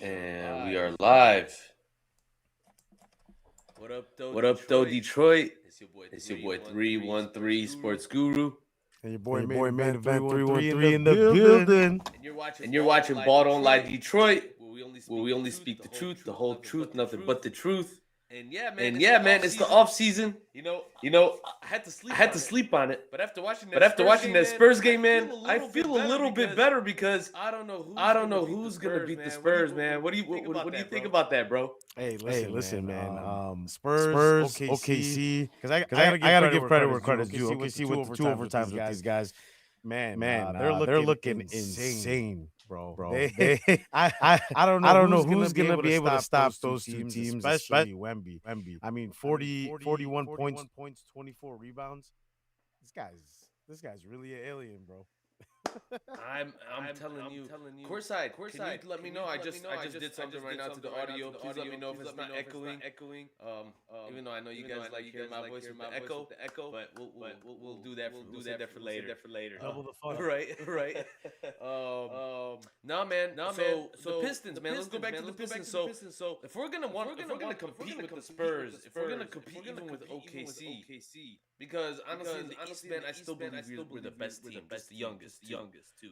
And we are live. What up, though, Detroit? It's your boy 313 Sports Guru. And And your boy Main Event 313 in the building. And you're watching Ball Don't Lie Detroit, where we only speak the truth, the whole truth, nothing but the truth. And yeah, man, it's the off season. You know, I had to sleep on it. But after watching That Spurs game, man, I feel a little bit better because I don't know who's gonna beat the Spurs, man. What do you think about that, bro? Hey, listen, man. Spurs, OKC. Because I gotta give credit where credit's due. OKC with two overtimes with these guys. Man, they're looking insane, bro. I don't know who's gonna be able to stop those two teams, especially Wemby. I mean, 41 points, 24 rebounds. This guy's really an alien, bro. I'm telling you. Courtside, can you let me know? I just did something right now to the audio. Please let me know if it's not echoing. Even though I know you guys like hearing my voice with the echo, but we'll do that. We'll save that for later. Double the fun. Right. No, man. So the Pistons, man. Let's go back to the Pistons. So if we're gonna compete with the Spurs, if we're gonna compete even with OKC, because honestly, in the East, man, I still believe we're the best team, just the youngest too.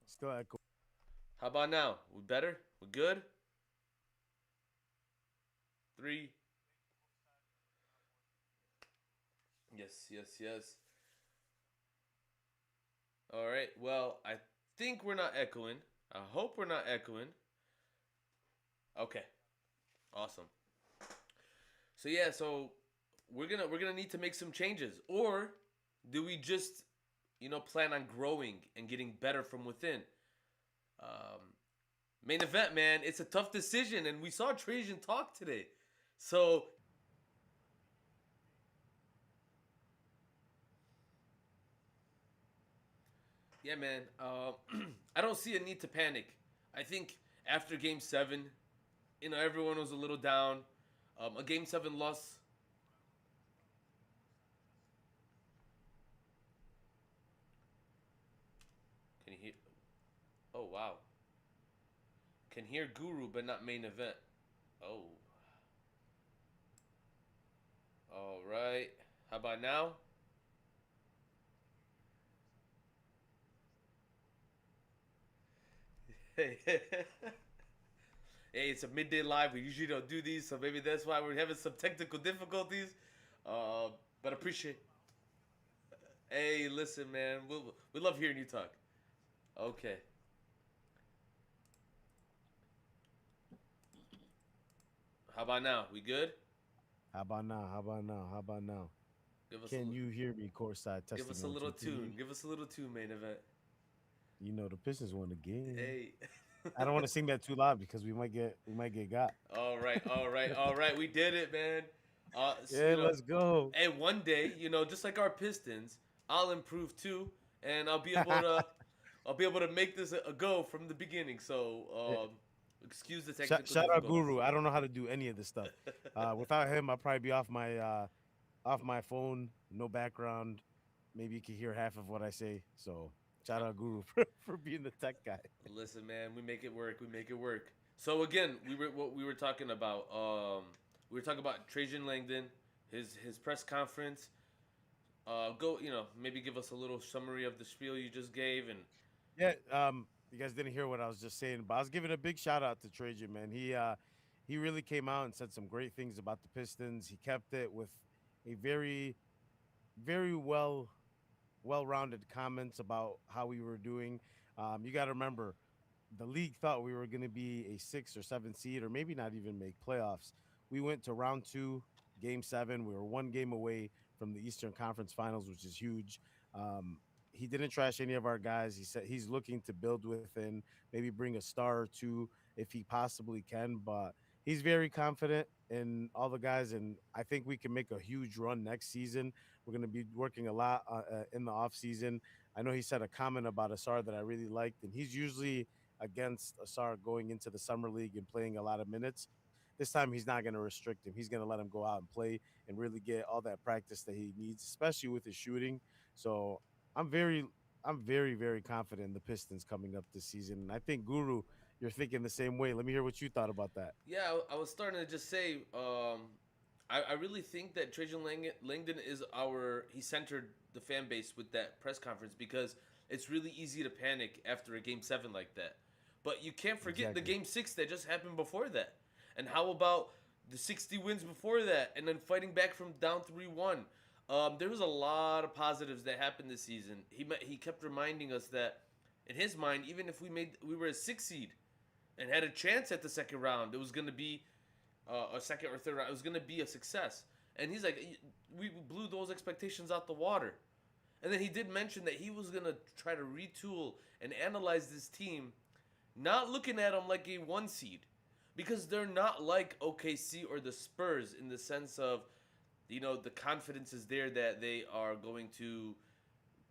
Still echo. How about now? We better? We good? 3. Yes. All right. Well, I think we're not echoing. I hope we're not echoing. Okay. Awesome. So yeah, we're gonna need to make some changes, or do we just plan on growing and getting better from within? Main event, man, it's a tough decision, and we saw Trajan talk today. So yeah, man, I don't see a need to panic. I think after Game 7, everyone was a little down. A Game 7 loss. Can you hear? Oh, wow. Can hear Guru, but not main event. Oh. All right. How about now? Hey, it's a midday live. We usually don't do these, so maybe that's why we're having some technical difficulties. But appreciate. Hey, listen, man. We love hearing you talk. Okay. How about now? We good? How about now? Can you hear me, courtside? Give us a little tune. Give us a little tune, main event. The Pistons won the game. Hey. I don't want to sing that too loud because we might get got. All right. We did it, man. Let's go. Hey, one day, just like our Pistons, I'll improve too, and I'll be able to make this a go from the beginning. So, excuse the technical. Shout out Guru. I don't know how to do any of this stuff. Without him, I'll probably be off my phone, no background. Maybe you can hear half of what I say. So. Shout out Guru for being the tech guy. Listen, man, we make it work. So again, we were talking about. We were talking about Trajan Langdon, his press conference. Maybe give us a little summary of the spiel you just gave, and you guys didn't hear what I was just saying, but I was giving a big shout out to Trajan, man. He really came out and said some great things about the Pistons. He kept it with a very, very well-rounded comments about how we were doing. You got to remember, the league thought we were going to be a 6 or 7 seed, or maybe not even make playoffs. We went to round 2, Game 7. We were 1 game away from the Eastern Conference Finals, which is huge. He didn't trash any of our guys. He said he's looking to build within, maybe bring a star or two if he possibly can, but he's very confident in all the guys, and I think we can make a huge run next season. We're going to be working a lot in the offseason. I know he said a comment about Asar that I really liked, and he's usually against Asar going into the summer league and playing a lot of minutes. This time he's not going to restrict him. He's going to let him go out and play and really get all that practice that he needs, especially with his shooting. So I'm very, very confident in the Pistons coming up this season. And I think Guru you're thinking the same way. Let me hear what you thought about that. Yeah, I was starting to just say, I really think that Trajan Langdon is he centered the fan base with that press conference because it's really easy to panic after a game 7 like that. But you can't forget the Exactly. game 6 that just happened before that. And how about the 60 wins before that and then fighting back from down 3-1? There was a lot of positives that happened this season. He kept reminding us that in his mind, even if we were a 6 seed and had a chance at the second round, it was going to be a second or third round. It was going to be a success. And he's like, we blew those expectations out the water. And then he did mention that he was going to try to retool and analyze this team, not looking at them like a 1 seed. Because they're not like OKC or the Spurs in the sense of, the confidence is there that they are going to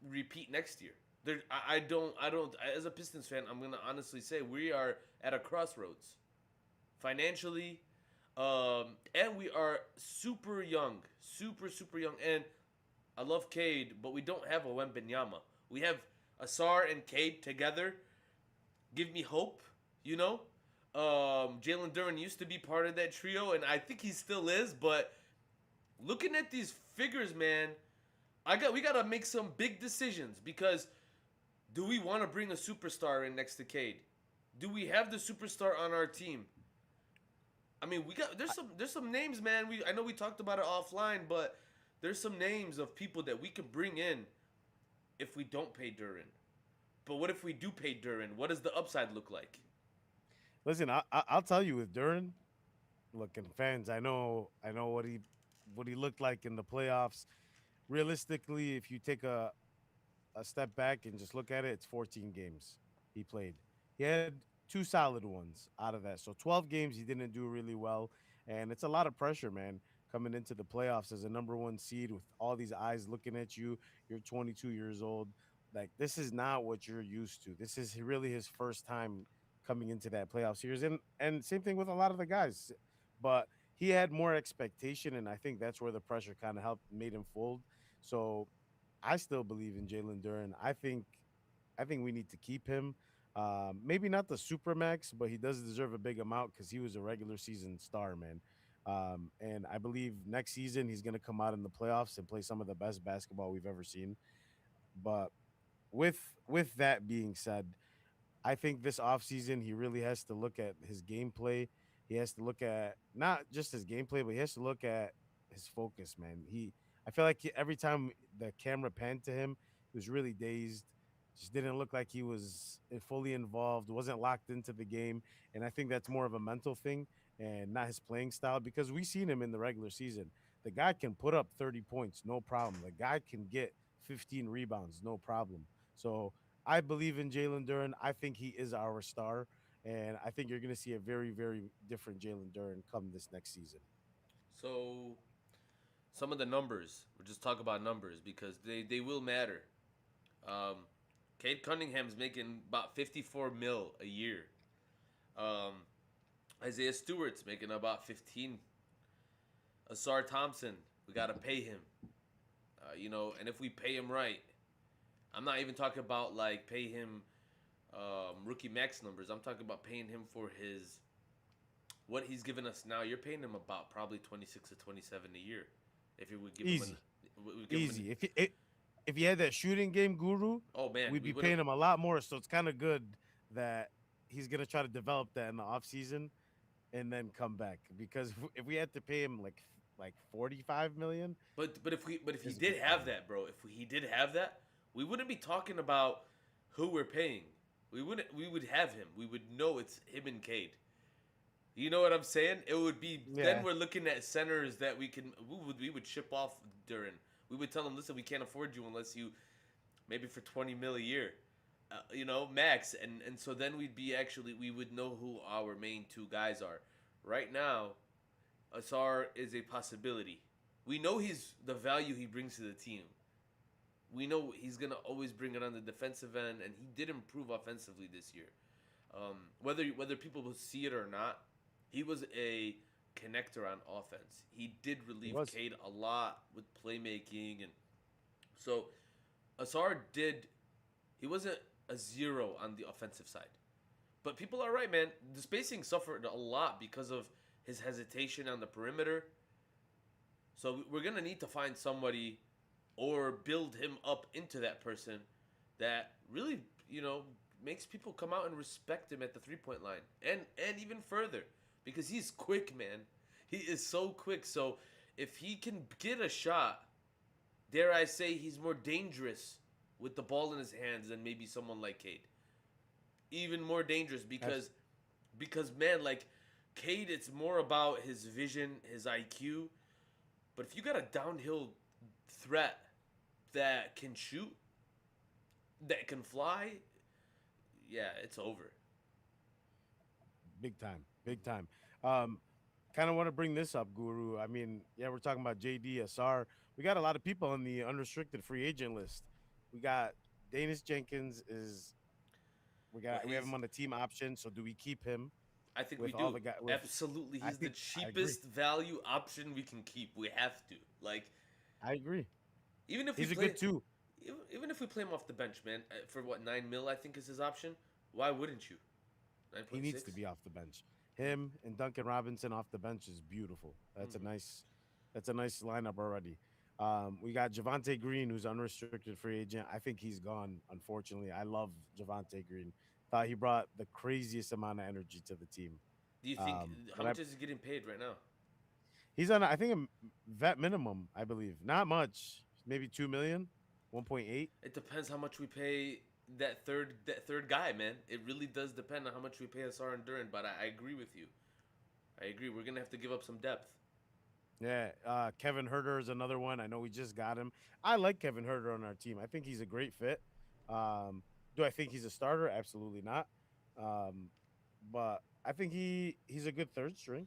repeat next year. As a Pistons fan, I'm going to honestly say we are at a crossroads. Financially, and we are super young, super young. And I love Cade, but we don't have a Wembenyama. We have Asar and Cade together. Give me hope, you know. Jalen Duren used to be part of that trio, and I think he still is. But looking at these figures, man, we gotta make some big decisions because do we want to bring a superstar in next to Cade? Do we have the superstar on our team? I mean, there's some names, man. I know we talked about it offline, but there's some names of people that we could bring in if we don't pay Duren. But what if we do pay Duren? What does the upside look like? Listen, I'll tell you with Duran. Look, and fans, I know what he looked like in the playoffs. Realistically, if you take a step back and just look at it, it's 14 games he played. He had two solid ones out of that. So 12 games he didn't do really well, and it's a lot of pressure, man, coming into the playoffs as a number 1 seed with all these eyes looking at you. You're 22 years old. Like, this is not what you're used to. This is really his first time coming into that playoff series, and same thing with a lot of the guys. But he had more expectation, and I think that's where the pressure kind of helped made him fold. So I still believe in Jalen Duren. I think we need to keep him. Maybe not the super max, but he does deserve a big amount because he was a regular season star, man. And I believe next season he's going to come out in the playoffs and play some of the best basketball we've ever seen. But with with that being said, I think this offseason he really has to look at his gameplay. He has to look at not just his gameplay, but he has to look at his focus, man. I feel like every time the camera panned to him, he was really dazed. Just didn't look like he was fully involved, wasn't locked into the game. And I think that's more of a mental thing and not his playing style because we seen him in the regular season. The guy can put up 30 points, no problem. The guy can get 15 rebounds, no problem. So I believe in Jalen Duren. I think he is our star. And I think you're going to see a very, very different Jalen Duren come this next season. So some of the numbers. We'll just talk about numbers because they will matter. Um, Cade Cunningham's making about 54 mil a year. Um, Isaiah Stewart's making about 15. Asar Thompson, we gotta pay him. And if we pay him right, I'm not even talking about like pay him rookie max numbers. I'm talking about paying him for his what he's given us now. You're paying him about probably 26 to 27 a year. If you would give him Easy. Easy. If you had that shooting game guru, oh man, we'd be paying him a lot more. So it's kind of good that he's gonna try to develop that in the offseason and then come back. Because if we had to pay him like 45 million, but if he it's a did big have problem. that, bro, if he did have that, we wouldn't be talking about who we're paying. We would have him. We would know it's him and Cade. You know what I'm saying? It would be then Yeah. we're looking at centers that we would ship off during. We would tell them, listen, we can't afford you unless you maybe for 20 mil a year, max. And so then we would know who our main two guys are. Right now, Asar is a possibility. We know he's the value he brings to the team. We know he's gonna always bring it on the defensive end, and he did improve offensively this year. Whether people will see it or not, he was a connector on offense. He did He relieve was. Cade a lot with playmaking, and so Asar did. He wasn't a zero on the offensive side, But people are right, man. The spacing suffered a lot because of his hesitation on the perimeter. So we're gonna need to find somebody or build him up into that person that really, makes people come out and respect him at the 3 point line and even further because he's quick, man. He is so quick. So if he can get a shot, dare I say, he's more dangerous with the ball in his hands than maybe someone like Cade. Even more dangerous because man, like Cade, it's more about his vision, his IQ. But if you got a downhill threat that can shoot, that can fly, yeah, it's over. Big time, big time. Um, Kind of want to bring this up, Guru. I mean, yeah, we're talking about JD Asar. We got a lot of people on the unrestricted free agent list. We got Daniss Jenkins is Well, we have him he's. on the team option. So do we keep him I think we with all do. the guy? With Absolutely, I he's the think I agree. cheapest value option we can keep. We have to. Like, I agree. even if we He's a play, good two. even if we play him off the bench, man, for what 9 mil, I think is his option. Why wouldn't you? Nine He point needs to six. be off the bench. Him and Duncan Robinson off the bench is beautiful. Mm-hmm. That's a nice lineup already. We got Javonte Green, who's unrestricted free agent. I think he's gone. Unfortunately, I love Javonte Green. Thought he brought the craziest amount of energy to the team. Do you think how But I, much is he getting paid right now? he's on, I think, a vet minimum. I believe not much, maybe 2 million, 1.8. It depends how much we pay that third guy, man. It really does depend on how much we pay Asar and Duren. But I agree with you. I agree. We're gonna have to give up some depth. Yeah, Kevin Herter is another one. I know we just got him. I like Kevin Herter on our team. I think he's a great fit. Do I think he's a starter? Absolutely not. Um, but I think he's a good third string.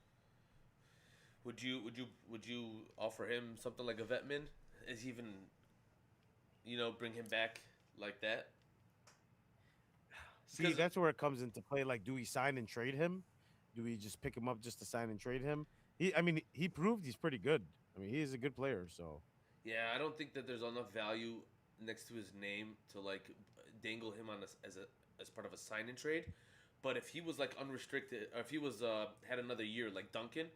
Would you offer him something like a vetman? Is he even bring him back like that? See, Because that's where it comes into play. Like, do we sign and trade him? Do we just pick him up just to sign and trade him? I mean, he proved he's pretty good. I mean, he is a good player. So yeah, I don't think that there's enough value next to his name to like dangle him on as part of a sign and trade. But if he was like unrestricted, or if he was had another year like Duncan,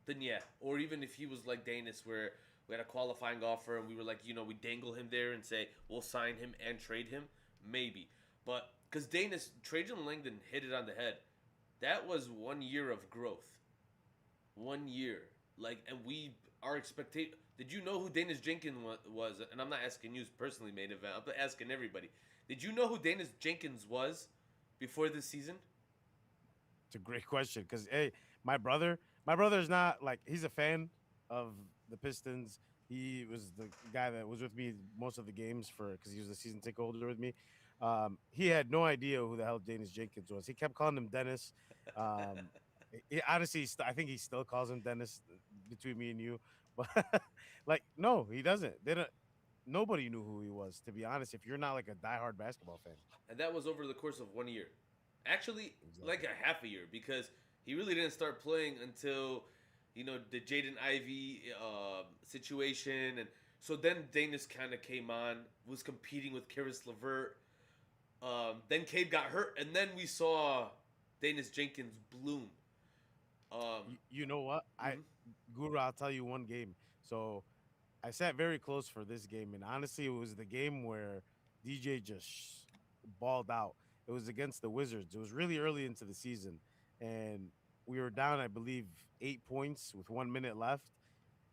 then yeah. Or even if he was like Daniss, where we had a qualifying offer and we were like, we dangle him there and say we'll sign him and trade him, maybe. But because Daniss, Trajan Langdon hit it on the head. That was 1 year of growth. 1 year, like, and we our expectation. Did you know who Daniss Jenkins was? And I'm not asking you personally, main event. I'm asking everybody. Did you know who Daniss Jenkins was before this season? it's a great question because hey, my brother's not like he's a fan of the Pistons. He was the guy that was with me most of the games for because he was a season ticket holder with me. He had no idea who the hell Daniss Jenkins was. He kept calling him Dennis. Um, honestly, I think he still calls him Dennis between me and you. But like, no, he doesn't. They don't. Nobody knew who he was. To be honest, if you're not like a diehard basketball fan, And that was over the course of 1 year. Actually, like exactly. a half a year because he really didn't start playing until the Jaden Ivey situation, and so then Daniss kind of came on, was competing with Karis LeVert. Then Cade got hurt, and then we saw Daniss Jenkins bloom. You know what? Mhm. Guru, I'll tell you one game. So I sat very close for this game, and honestly, it was the game where DJ just balled out. It was against the Wizards. It was really early into the season, and we were down, I believe, 8 points with 1 minute left.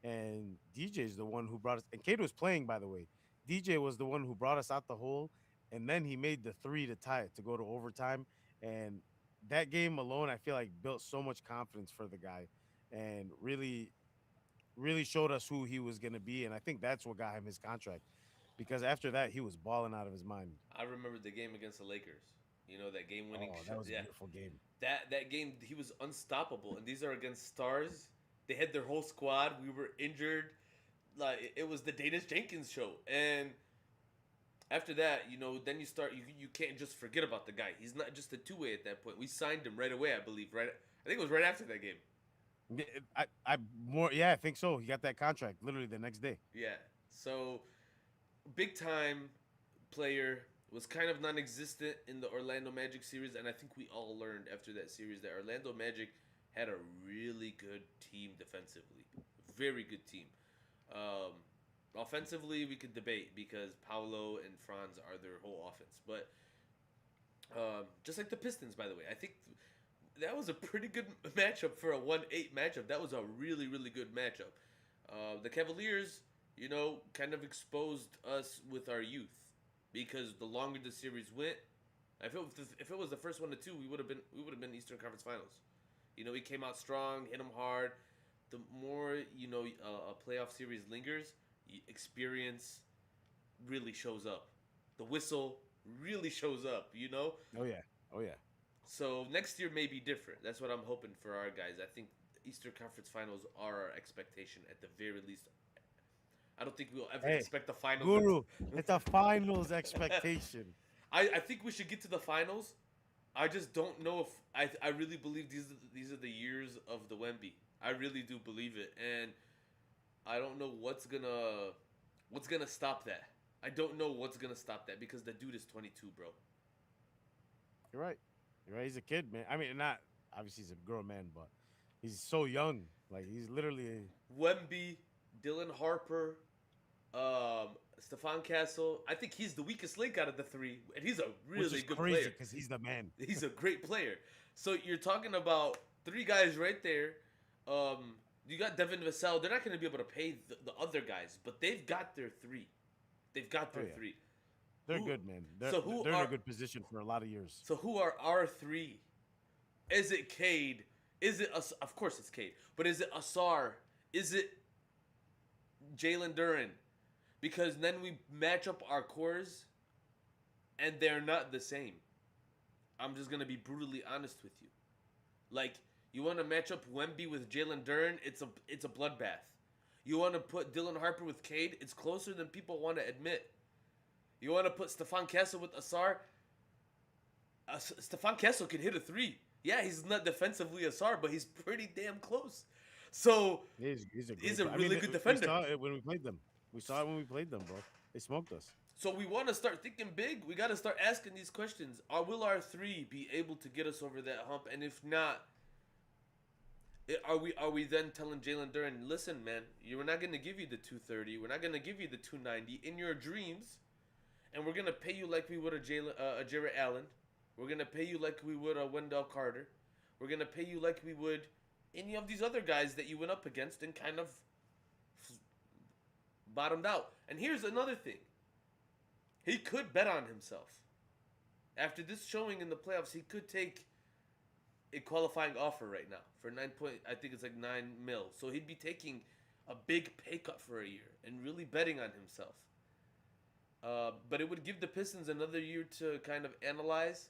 And DJ is the one who brought us. And Cade was playing, by the way. DJ was the one who brought us out the hole, and then he made the three to tie it to go to overtime. And that game alone, I feel like built so much confidence for the guy, and really showed us who he was going to be. And I think that's what got him his contract, because after that, he was balling out of his mind. I remember the game against the Lakers. That game-winning Oh, that shot. was a Yeah, beautiful game. that game he was unstoppable, and these are against stars. They had their whole squad. We were injured. Like it was the Daniss Jenkins show, and after that, then you start. You can't just forget about the guy. He's not just a two-way at that point. We signed him right away, I believe. Right, I think it was right after that game. Yeah, I think so. He got that contract literally the next day. Yeah. So big time player. was kind of non-existent in the Orlando Magic series, and I think we all learned after that series that Orlando Magic had a really good team defensively, very good team. Um, Offensively, we could debate because Paolo and Franz are their whole offense, but just like the Pistons, by the way, I think that was a pretty good matchup for a 1-8 matchup. That was a really, really good matchup. The Cavaliers, kind of exposed us with our youth because the longer the series went, if it was the first 1-2, we would have been Eastern Conference Finals. He came out strong, hit them hard. The more a playoff series lingers, experience really shows up. The whistle really shows up. Oh yeah. Oh yeah. So next year may be different. That's what I'm hoping for our guys. I think Eastern Conference Finals are our expectation at the very least. I don't think we'll ever Hey, expect the finals. Guru, it's a finals expectation. I think we should get to the finals. I just don't know if I really believe these are the years of the Wemby. I really do believe it, and I don't know what's gonna stop that. I don't know what's gonna stop that because the dude is 22, bro. You're right. You're right. He's a kid, man. I mean, not obviously he's a grown man, but he's so young. Like he's literally, Wemby, Dylan Harper, Stefan Castle. I think he's the weakest link out of the three, and he's a which really is good crazy player. because he's the man. He's a great player. So you're talking about three guys right there. You got Devin Vassell. They're not going to be able to pay the other guys, but they've got their three. They've got Oh their yeah, three. they're Who? good, man. They're So who they're in a are? good position for a lot of years. So who are our three? Is it Cade? Is it of course it's Cade, but is it Asar? Is it Jalen Duren? Because then we match up our cores, and they're not the same. I'm just gonna be brutally honest with you. Like you want to match up Wemby with Jalen Duren, it's a bloodbath. You want to put Dylan Harper with Cade, it's closer than people want to admit. You want to put Stefan Kessel with Asar, Stefan Kessel can hit a three. Yeah, he's not defensively Asar, but he's pretty damn close. So He's a he's great. a I mean, really good we defender. saw it when we played them. We saw it when we played them, bro. They smoked us. So we want to start thinking big. We got to start asking these questions. Will our three be able to get us over that hump? And if not, are we then telling Jalen Duren, listen, man, we're not going to give you the 230. We're not going to give you the 290 in your dreams, and we're going to pay you like we would a Jarrett Allen. We're going to pay you like we would a Wendell Carter. We're going to pay you like we would any of these other guys that you went up against and kind of bottomed out. And here's another thing. He could bet on himself. After this showing in the playoffs, he could take a qualifying offer right now for I think it's like 9 mil. So he'd be taking a big pay cut for a year and really betting on himself. But it would give the Pistons another year to kind of analyze,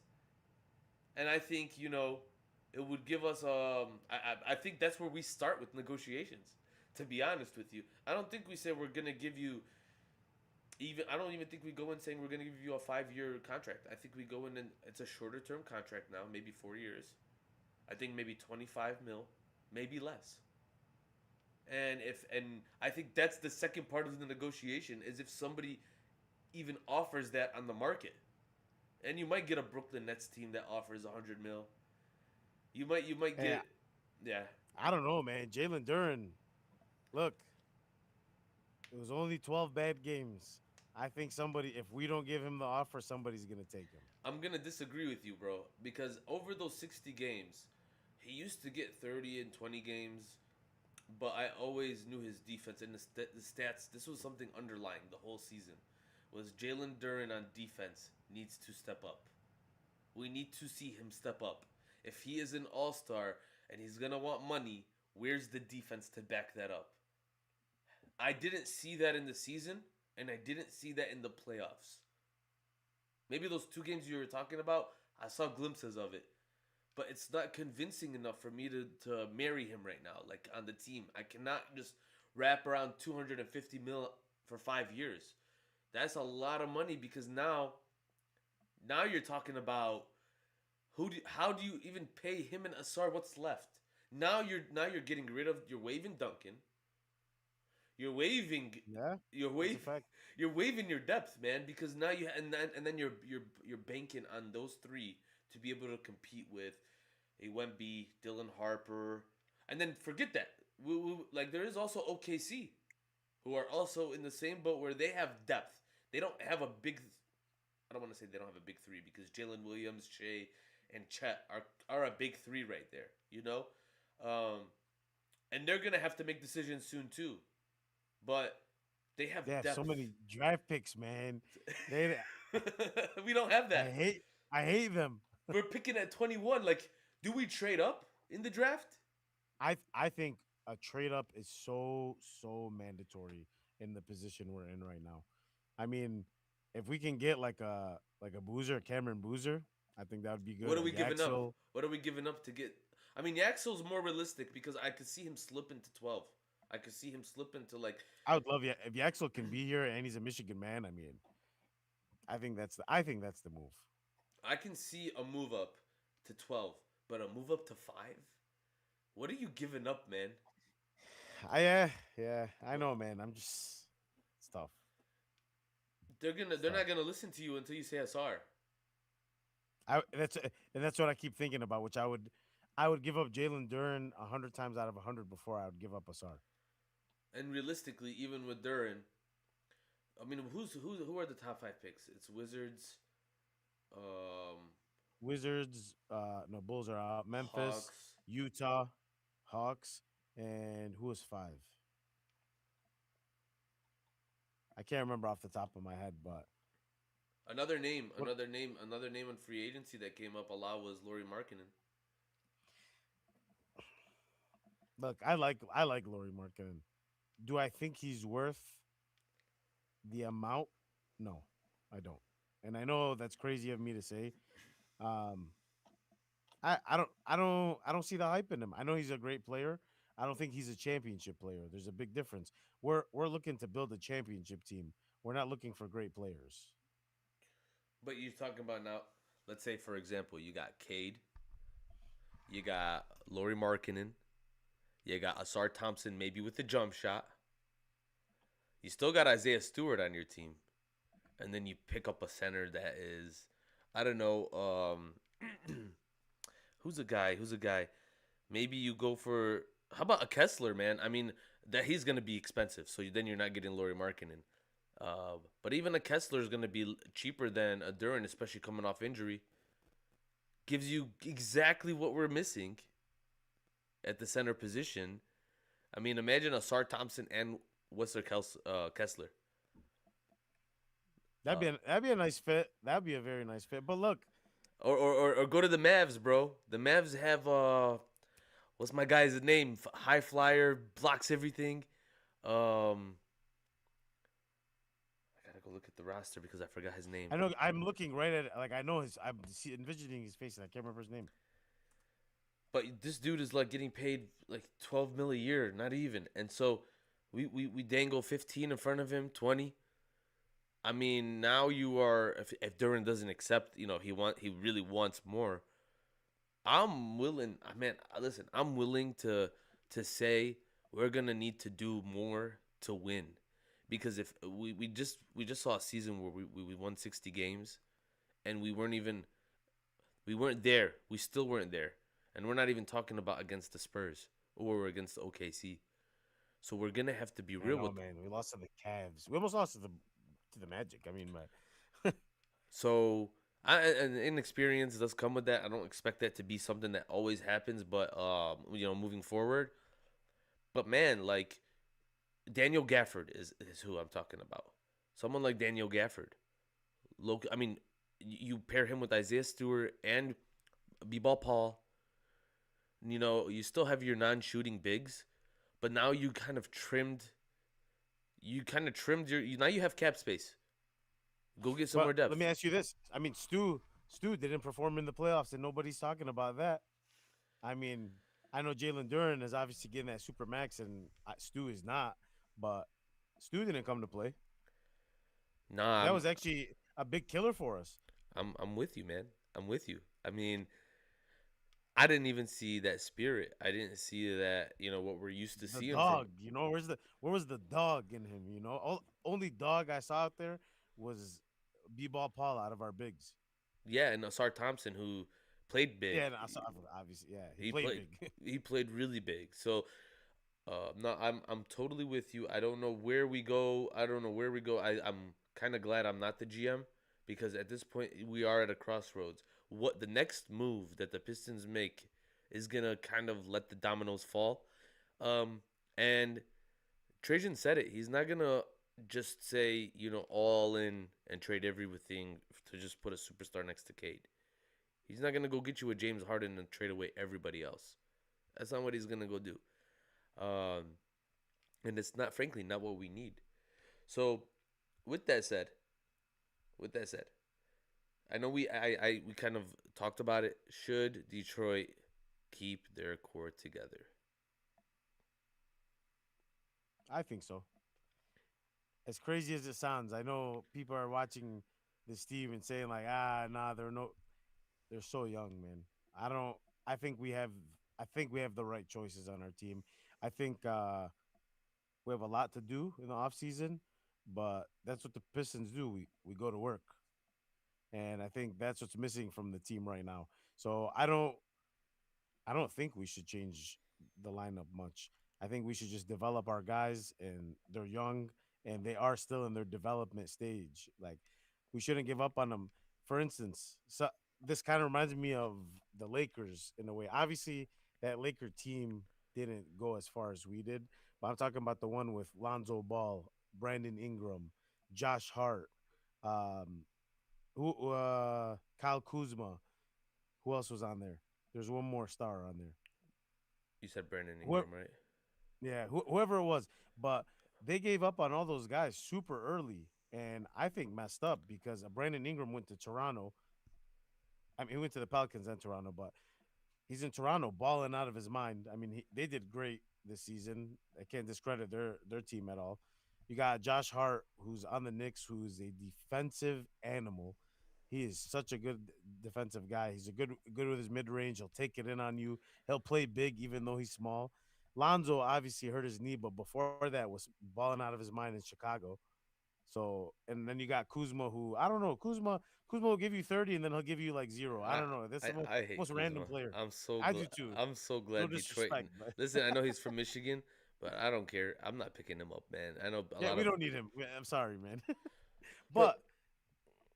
and I think it would give us. I think that's where we start with negotiations. To be honest with you, I don't think we say we're gonna give you. I don't even think we go in saying we're gonna give you a 5-year contract. I think we go in and it's a shorter term contract now, maybe 4 years. I think maybe 25 mil, maybe less. And I think that's the second part of the negotiation is if somebody even offers that on the market. And you might get a Brooklyn Nets team that offers 100 mil. You might Hey, get yeah. I don't know, man. Jalen Duren, look, it was only 12 bad games. I think somebody, if we don't give him the offer, somebody's gonna take him. I'm going to disagree with you, bro, because over those 60 games, he used to get 30 in 20 games, but I always knew his defense and the stats. This was something underlying the whole season. Was Jalen Duren on defense needs to step up. We need to see him step up. If he is an all-star and he's going to want money, where's the defense to back that up? I didn't see that in the season, and I didn't see that in the playoffs. Maybe those 2 games you were talking about, I saw glimpses of it. But it's not convincing enough for me to marry him right now, like on the team. I cannot just wrap around 250 mil for 5 years. That's a lot of money because now you're talking about how do you even pay him and Asar what's left? Now you're getting rid of you're waiving Duncan. You're waving, Yeah, you're that's a wave, fact. you're waving your depth, man. Because now you and then you're banking on those three to be able to compete with a Wemby, Dylan Harper, and then forget that. Like there is also OKC who are also in the same boat where they have depth. They don't have a big. I don't want to say they don't have a big three because Jalen Williams, Shea, and Chet are a big three right there. Um, and they're gonna have to make decisions soon too. But they have They have so depth. many draft picks, man. They, We don't have I that. hate, I hate them. We're picking at 21. Like, do we trade up in the draft? I think a trade up is so mandatory in the position we're in right now. I mean, if we can get like a Boozer, Cameron Boozer, I think that would be What good. are A we giving up? Yaxel, What are we giving up to get? I mean, Yaxel's more realistic because I could see him slip into 12. I could see him slip into like I would love if Yaxel can be here and he's a Michigan man. I mean, I think that's the move. I can see a move up to 12, but a move up to 5? What are you giving up, man? Yeah, I What? know, man. I'm just it's tough. It's They're tough. not gonna listen to you until you say SR. And that's what I keep thinking about. Which I would give up Jalen Duren 100 times out of 100 before I would give up Asar. And realistically, even with Duran, I mean, who are the top 5 picks? It's Wizards, um, Wizards, no Bulls are out. Memphis, Hawks. Utah, Hawks, and who was five? I can't remember off the top of my head, but Another name, what? another name in free agency that came up a lot was Laurie Markkinen. Look, I like Laurie Markkinen. Do I think he's worth the amount? No, I don't. And I know that's crazy of me to say. Um, I don't see the hype in him. I know he's a great player. I don't think he's a championship player. There's a big difference. We're looking to build a championship team. We're not looking for great players. But you're talking about now. Let's say, for example, you got Cade, you got Laurie Markkinen, you got Asar Thompson, maybe with the jump shot. You still got Isaiah Stewart on your team, and then you pick up a center that is, I don't know, who's a guy? Who's a guy? Maybe you go for how about a Kessler, man? I mean, that he's gonna be expensive, so then you're not getting Laurie Markkinen. But even a Kessler is gonna be cheaper than a Duran, especially coming off injury. Gives you exactly what we're missing at the center position. I mean, imagine a Sar Thompson and Kessler. That'd Uh, be that'd be a nice fit. That'd be a very nice fit. But look, or go to the Mavs, bro. The Mavs have what's my guy's name? High flyer, blocks everything. Um, I gotta go look at the roster because I forgot his name. I know I'm looking right at it. Like I know his. Envisioning his face, and I can't remember his name. But this dude is like getting paid like 12 mil a year, not even. And so we dangle 15 in front of him, 20. I mean, now you are if Duran doesn't accept, he really wants more. I'm willing. I mean, listen, I'm willing to say we're gonna need to do more to win, because if we just saw a season where we won 60 games, and we weren't there. We still weren't there, and we're not even talking about against the Spurs or against the OKC. So we're gonna have to be I real know, with. man. We lost to the Cavs. We almost lost to the Magic. I mean, man. So and inexperience does come with that. I don't expect that to be something that always happens, but moving forward. But man, like Daniel Gafford is who I'm talking about. Someone like Daniel Gafford. I mean, you pair him with Isaiah Stewart and B-Ball Paul. You still have your non-shooting bigs, but now you kind of trimmed. You kind of trimmed now you have cap space. Go get some But more let me depth. ask you this. I mean, Stu didn't perform in the playoffs, and nobody's talking about that. I mean, I know Jalen Duren is obviously getting that super max, and Stu is not. But Stu didn't come to play. Nah, That was actually a big killer for us. I'm with you, man. I'm with you. I mean, I didn't even see that spirit. I didn't see that, what we're used to The seeing from. dog, where was the dog in him? Only dog I saw out there was B-ball Paul out of our bigs. Yeah, and Asar Thompson, who played big. Yeah, and I saw obviously. Yeah, he He played played big. he played really big. So no, I'm totally with you. I don't know where we go. I don't know where we go. I'm kind of glad I'm not the GM because at this point we are at a crossroads. What the next move that the Pistons make is gonna kind of let the dominoes fall. And Trajan said it. He's not gonna just say all in and trade everything to just put a superstar next to Cade. He's not gonna go get you a James Harden and trade away everybody else. That's not what he's gonna go do. Um, and it's not, frankly, not what we need. So, with that said, with that said, I know we kind of talked about it. Should Detroit keep their core together? I think so. As crazy as it sounds, I know people are watching this team and saying like, nah, they're so young, man. I don't. I think we have. I think we have the right choices on our team. I think we have a lot to do in the off season, but that's what the Pistons do. We go to work, and I think that's what's missing from the team right now. So I don't think we should change the lineup much. I think we should just develop our guys, and they're young and they are still in their development stage. Like we shouldn't give up on them. For instance, so this kind of reminds me of the Lakers in a way. Obviously, that Laker team didn't go as far as we did, but I'm talking about the one with Lonzo Ball, Brandon Ingram, Josh Hart, um, Kyle Kuzma. Who else was on there? There's one more star on there. You said Brandon Who, Ingram, right? yeah, whoever it was, but they gave up on all those guys super early, and I think messed up because Brandon Ingram went to Toronto. I mean, he went to the Pelicans and Toronto, but he's in Toronto, balling out of his mind. I mean, they did great this season. I can't discredit their team at all. You got Josh Hart, who's on the Knicks, who's a defensive animal. He is such a good defensive guy. He's a good with his mid range. He'll take it in on you. He'll play big even though he's small. Lonzo obviously hurt his knee, but before that was balling out of his mind in Chicago. So and then you got Kuzma, who I don't know. Kuzma will give you 30 and then he'll give you like zero. I I don't know. That's the I hate most random Kuzma. player. I'm so I glad. do too. I'm so No glad Detroit. disrespect, but Listen, I know he's from Michigan, but I don't care. I'm not picking him up, man. I know a yeah, lot we of. don't need him. I'm sorry, man. But But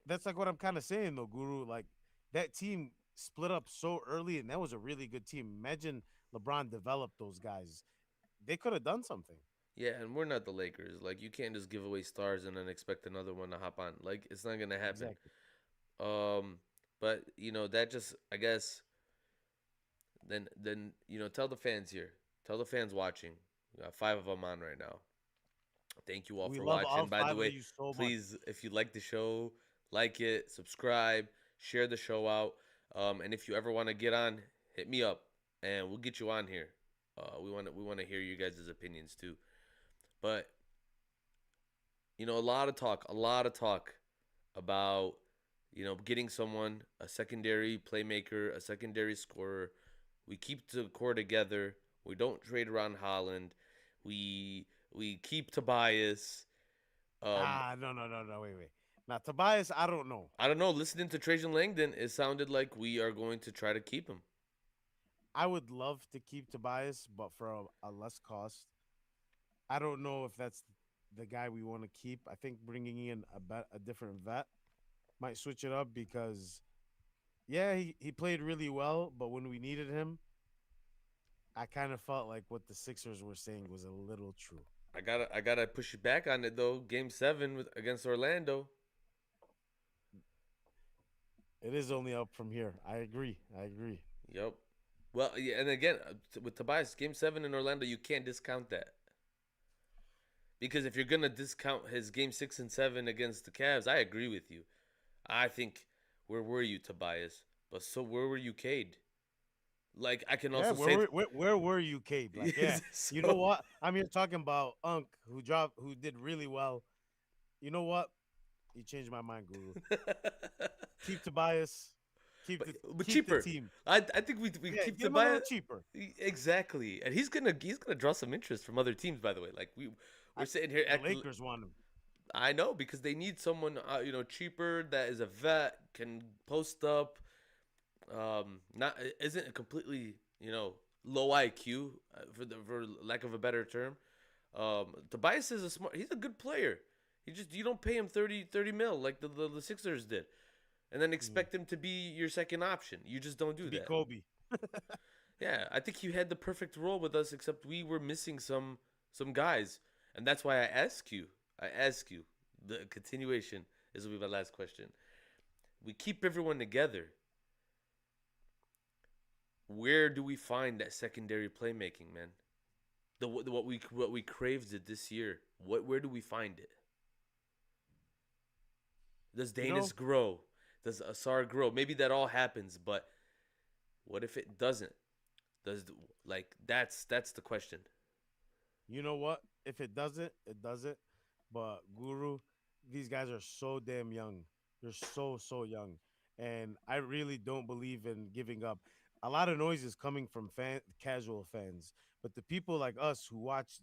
that's like what I'm kind of saying though, Guru. Like that team split up so early, and that was a really good team. Imagine LeBron developed those guys. They could have done something. yeah, and we're not the Lakers. Like you can't just give away stars and then expect another one to hop on. Like it's not gonna happen. Exactly. Um, but that just, I guess, tell the fans here, tell the fans watching. We got 5 of them on right now. Thank you all We for love all watching. By the 5 of way, you so much. please, if you like the show, like it, subscribe, share the show out. And if you ever want to get on, hit me up, and we'll get you on here. We want to hear you guys' opinions too. But a lot of talk about getting someone, a secondary playmaker, a secondary scorer. We keep the core together. We don't trade around Holland. We keep Tobias. Um, No. Wait. Now Tobias, I don't know. I don't know. Listening to Trajan Langdon, it sounded like we are going to try to keep him. I would love to keep Tobias, but for a less cost. I don't know if that's the guy we want to keep. I think bringing in a different vet might switch it up because yeah, he played really well, but when we needed him, I kind of felt like what the Sixers were saying was a little true. I gotta push you back on it though. Game 7 against Orlando. It is only up from here. I agree. I agree. Yep. Well, yeah, and again with Tobias, Game 7 in Orlando, you can't discount that because if you're gonna discount his Game 6 and 7 against the Cavs, I agree with you. I think where were you, Tobias? But so where were you, Cade? Like I can Yeah, also say, where were you, Cade? Like, yeah, you know so what? I'm here talking about Unk, who did really well. You know what? You changed my mind, Guru. Keep Tobias. Keep but the but keep the cheaper. team. I think we Yeah, keep get him a little Tobias cheaper. exactly, and he's gonna draw some interest from other teams. By the way, like we're I, sitting here the acting. Lakers want him. I know because they need someone cheaper that is a vet, can post up, not isn't a completely low IQ for lack of a better term. Tobias is a smart. He's a good player. You don't pay him 30 mil like the Sixers did, and then Mhm. expect him to be your second option. You just don't To do be that. Kobe. Yeah, I think you had the perfect role with us, except we were missing some guys, and that's why I ask you. I ask you. The continuation is will be my last question. We keep everyone together. Where do we find that secondary playmaking, man? What we craved it this year. Where do we find it? Does You know, Daniss grow? Does Asar grow? Maybe that all happens, but what if it doesn't? Does like that's the question. you know what? If it doesn't, it doesn't. But Guru, these guys are so damn young. They're so young, and I really don't believe in giving up. A lot of noise is coming from casual fans, but the people like us who watch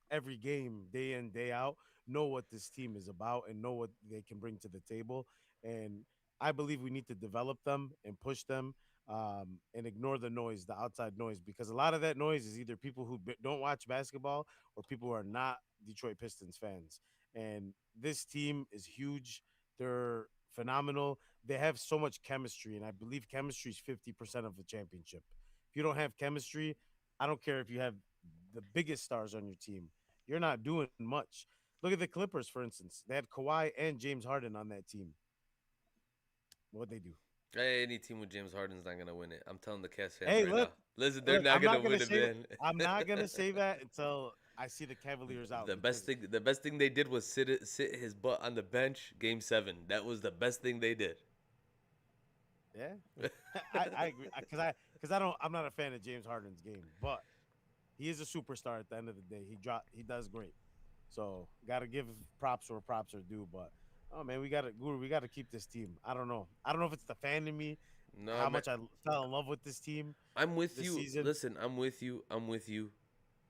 every game day in day out know what this team is about and know what they can bring to the table. And I believe we need to develop them and push them, and ignore the noise, the outside noise, because a lot of that noise is either people who don't watch basketball or people who are not Detroit Pistons fans. And this team is huge. They're phenomenal. They have so much chemistry, and I believe chemistry is 50% of the championship. If you don't have chemistry, I don't care if you have the biggest stars on your team, you're not doing much. Look at the Clippers, for instance. They had Kawhi and James Harden on that team. What'd they do? Hey, any team with James Harden's not gonna win it. I'm telling the Cavs fans Hey, right now. look, Listen, they're look. not I'm gonna not gonna win it, say that. man. I'm not gonna say that until I see the Cavaliers out, because The best thing they did was sit his butt on the bench. Game 7. That was the best thing they did. yeah, I agree, because I don't, I'm not a fan of James Harden's game, but he is a superstar at the end of the day. He does great. So got to give props where props are due. But oh man, we got to keep this team. I don't know if it's the fan in me, No, how man, much I fell in love with this team I'm with this you. season. Listen, I'm with you. I'm with you.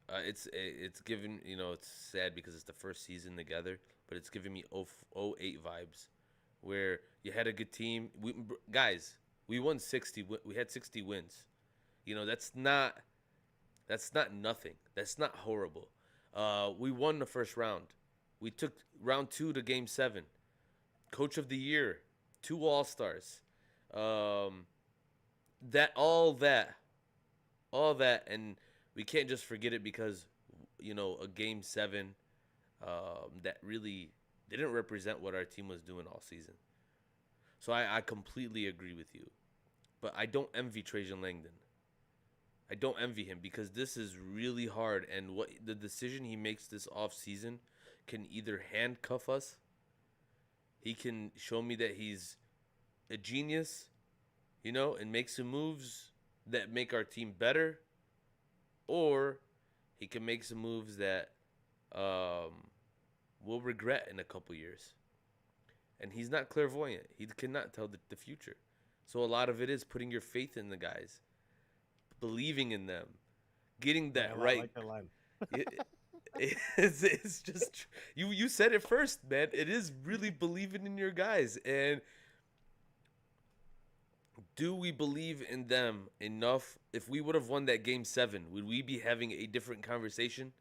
It's given it's sad because it's the first season together, but it's giving me 08 vibes, where you had a good team. Guys, we won 60. We had 60 wins. That's not nothing. That's not horrible. We won the first round. We took round 2 to game 7. Coach of the year, 2 All Stars. Um, that all that, and we can't just forget it because a game 7 that really didn't represent what our team was doing all season. So I completely agree with you, but I don't envy Trajan Langdon. I don't envy him because this is really hard, and what the decision he makes this off season can either handcuff us. He can show me that he's a genius, and make some moves that make our team better, or he can make some moves that um, we'll regret in a couple years. And he's not clairvoyant. He cannot tell the future. So a lot of it is putting your faith in the guys, believing in them, getting Like that right. like that line. It, it's just you said it first, man. It is really believing in your guys, and do we believe in them enough? If we would have won that game 7, would we be having a different conversation?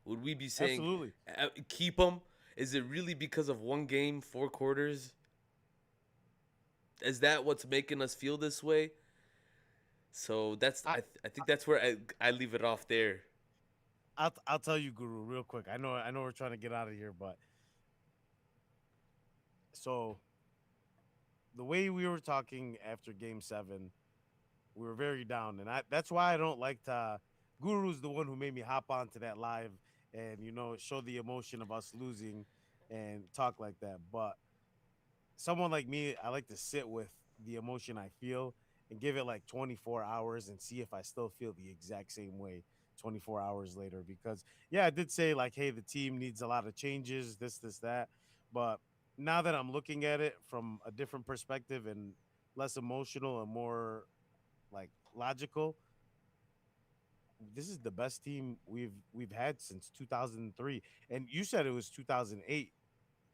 Would we be saying Absolutely. keep them? Is it really because of one game, 4 quarters? Is that what's making us feel this way? So that's I I think that's where I leave it off there. I'll tell you, Guru, real quick. I know we're trying to get out of here, but so the way we were talking after Game 7, we were very down, and I that's why I don't like to. Guru's the one who made me hop onto that live and show the emotion of us losing and talk like that. But someone like me, I like to sit with the emotion I feel and give it like 24 hours and see if I still feel the exact same way 24 hours later. Because, yeah, I did say, like, hey, the team needs a lot of changes, this, that. But now that I'm looking at it from a different perspective and less emotional and more like logical, this is the best team we've had since 2003. And you said it was 2008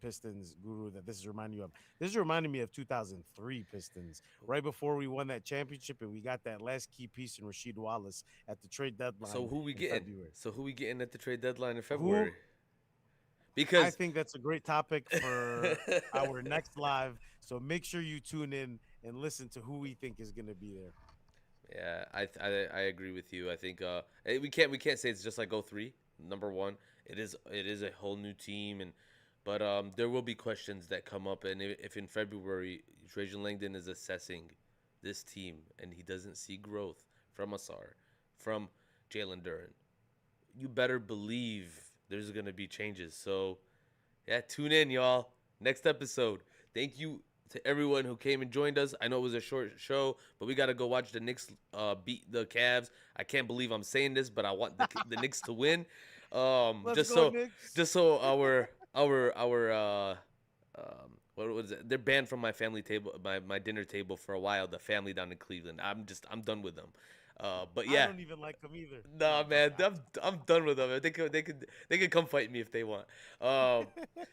Pistons, Guru, that this is reminding you of. This is reminding me of 2003 Pistons, right before we won that championship and we got that last key piece in Rasheed Wallace at the trade So deadline who we in getting? February. So who we getting at the trade deadline in Who February? I Because think that's a great topic for our next live. So make sure you tune in and listen to who we think is going to be there. yeah, I agree with you. I think we can't say it's just like 03. Number one, it is a whole new team, and but there will be questions that come up, and if in February Trajan Langdon is assessing this team and he doesn't see growth from Asar, from Jalen Duren, you better believe there's gonna be changes. So yeah, tune in, y'all. Next episode. Thank you to everyone who came and joined us. I know it was a short show, but we got to go watch the Knicks beat the Cavs. I can't believe I'm saying this, but I want the Knicks to win. Let's Just go, so Knicks. just so our what was it? They're banned from my family table, my dinner table for a while. The family down in Cleveland. I'm done with them. But I yeah, don't even like them either. nah, No, go man, I'm done with them. They could come fight me if they want. Um, ahead.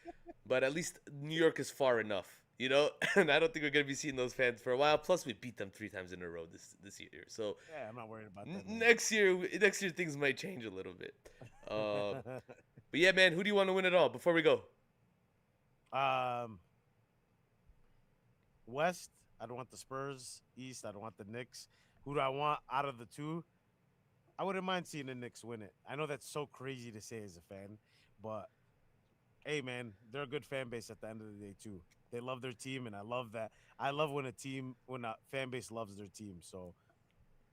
but at least New York is far enough, you know. And I don't think we're gonna be seeing those fans for a while. Plus, we beat them 3 times in a row this year. So Yeah, I'm not worried about that, man. next year things might change a little bit. But yeah, man, who do you want to win it all? Before we go, um, West, I don't want the Spurs. East, I don't want the Knicks. Who do I want out of the two? I wouldn't mind seeing the Knicks win it. I know that's so crazy to say as a fan, but hey, man, they're a good fan base at the end of the day too. They love their team, and I love that. I love when a fan base loves their team. So,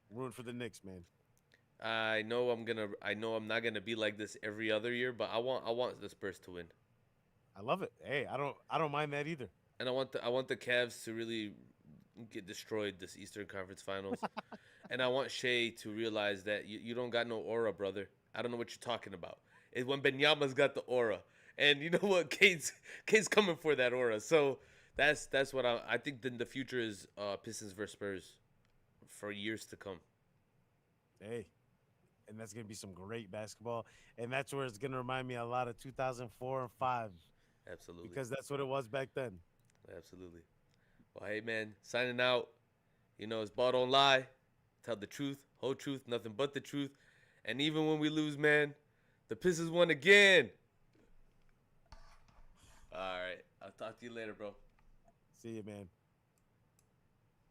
root for the Knicks, man. I know I'm not gonna be like this every other year, but I want the Spurs to win, I love it. Hey, I don't mind that either. and I want the Cavs to really get destroyed this Eastern Conference Finals. And I want Shea to realize that you don't got no aura, brother. I don't know what you're talking about. It's when Benyama's got the aura. And you know what? Cade's coming for that aura. So that's what I think then the future is Pistons versus Spurs for years to come. Hey, and that's gonna be some great basketball, and that's where it's gonna remind me a lot of 2004 and five Absolutely. because that's what it was back then. Absolutely. Well, hey, man, signing out. It's ball don't lie. Tell the truth, whole truth, nothing but the truth. And even when we lose, man, the Pistons won again. All right. I'll talk to you later, bro. See you, man.